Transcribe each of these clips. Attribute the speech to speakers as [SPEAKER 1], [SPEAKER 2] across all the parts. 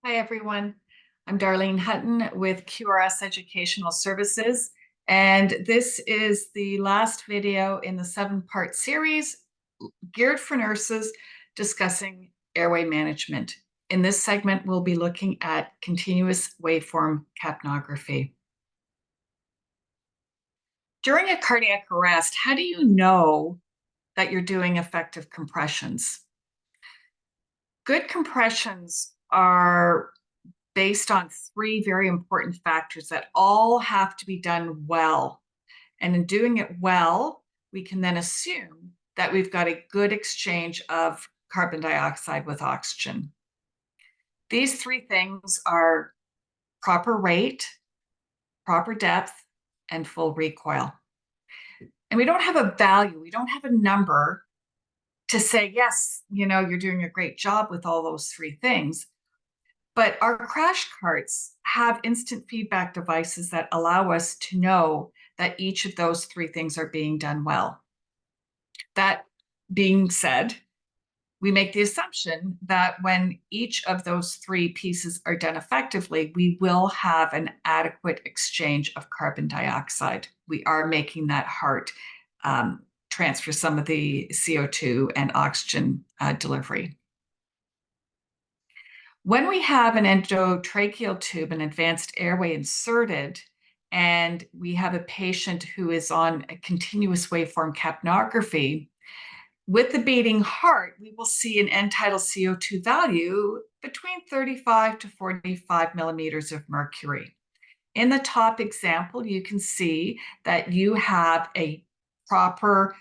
[SPEAKER 1] Hi, everyone. I'm Darlene Hutton with QRS Educational Services, and this is the last video in the 7-part series geared for nurses discussing airway management. In this segment, we'll be looking at continuous waveform capnography. During a cardiac arrest, how do you know that you're doing effective compressions? Good compressions are based on 3 very important factors that all have to be done well. And in doing it well, we can then assume that we've got a good exchange of carbon dioxide with oxygen. These 3 things are proper rate, proper depth, and full recoil. And we don't have a value, we don't have a number to say, yes, you're doing a great job with all those 3 things. But our crash carts have instant feedback devices that allow us to know that each of those 3 things are being done well. That being said, we make the assumption that when each of those 3 pieces are done effectively, we will have an adequate exchange of carbon dioxide. We are making that heart transfer some of the CO2 and oxygen delivery. When we have an endotracheal tube, an advanced airway inserted, and we have a patient who is on a continuous waveform capnography, with the beating heart, we will see an end tidal CO2 value between 35 to 45 millimeters of mercury. In the top example, you can see that you have a proper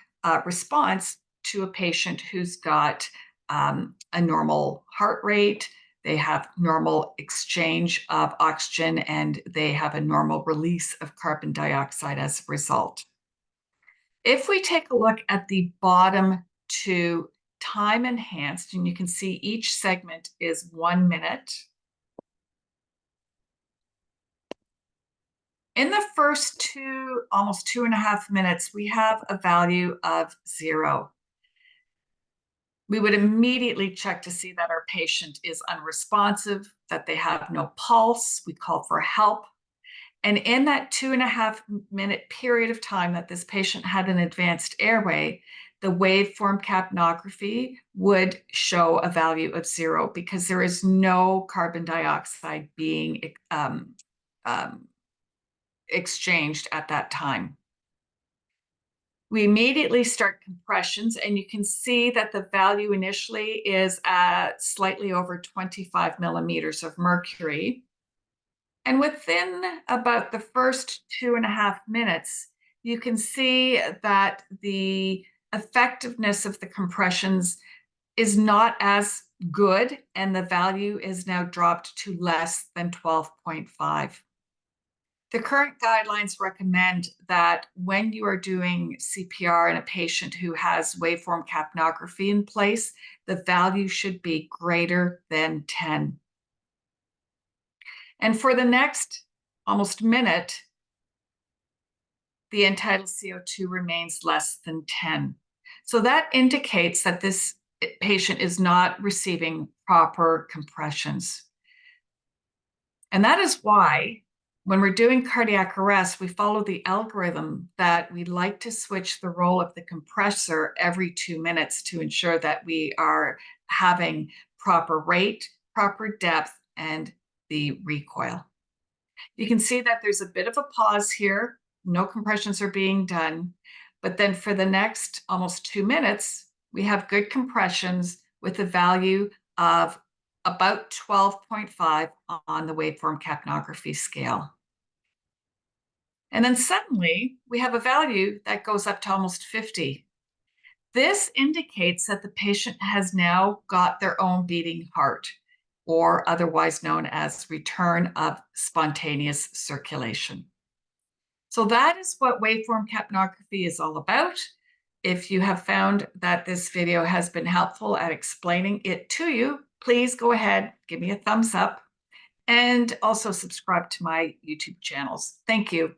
[SPEAKER 1] response to a patient who's got a normal heart rate. They have normal exchange of oxygen, and they have a normal release of carbon dioxide as a result. If we take a look at the bottom 2, time enhanced, and you can see each segment is 1 minute. In the first almost 2.5 minutes, we have a value of 0. We would immediately check to see that our patient is unresponsive, that they have no pulse. We call for help. And in that 2.5-minute period of time that this patient had an advanced airway, the waveform capnography would show a value of 0 because there is no carbon dioxide being exchanged at that time. We immediately start compressions, and you can see that the value initially is at slightly over 25 millimeters of mercury. And within about the first 2.5 minutes, you can see that the effectiveness of the compressions is not as good, and the value is now dropped to less than 12.5. The current guidelines recommend that when you are doing CPR in a patient who has waveform capnography in place, the value should be greater than 10. And for the next almost minute, the end tidal CO2 remains less than 10. So that indicates that this patient is not receiving proper compressions. And that is why when we're doing cardiac arrest, we follow the algorithm that we like to switch the role of the compressor every 2 minutes to ensure that we are having proper rate, proper depth, and the recoil. You can see that there's a bit of a pause here. No compressions are being done. But then for the next almost 2 minutes, we have good compressions with a value of about 12.5 on the waveform capnography scale. And then suddenly we have a value that goes up to almost 50. This indicates that the patient has now got their own beating heart, or otherwise known as return of spontaneous circulation. So that is what waveform capnography is all about. If you have found that this video has been helpful at explaining it to you, please go ahead, give me a thumbs up, and also subscribe to my YouTube channels. Thank you.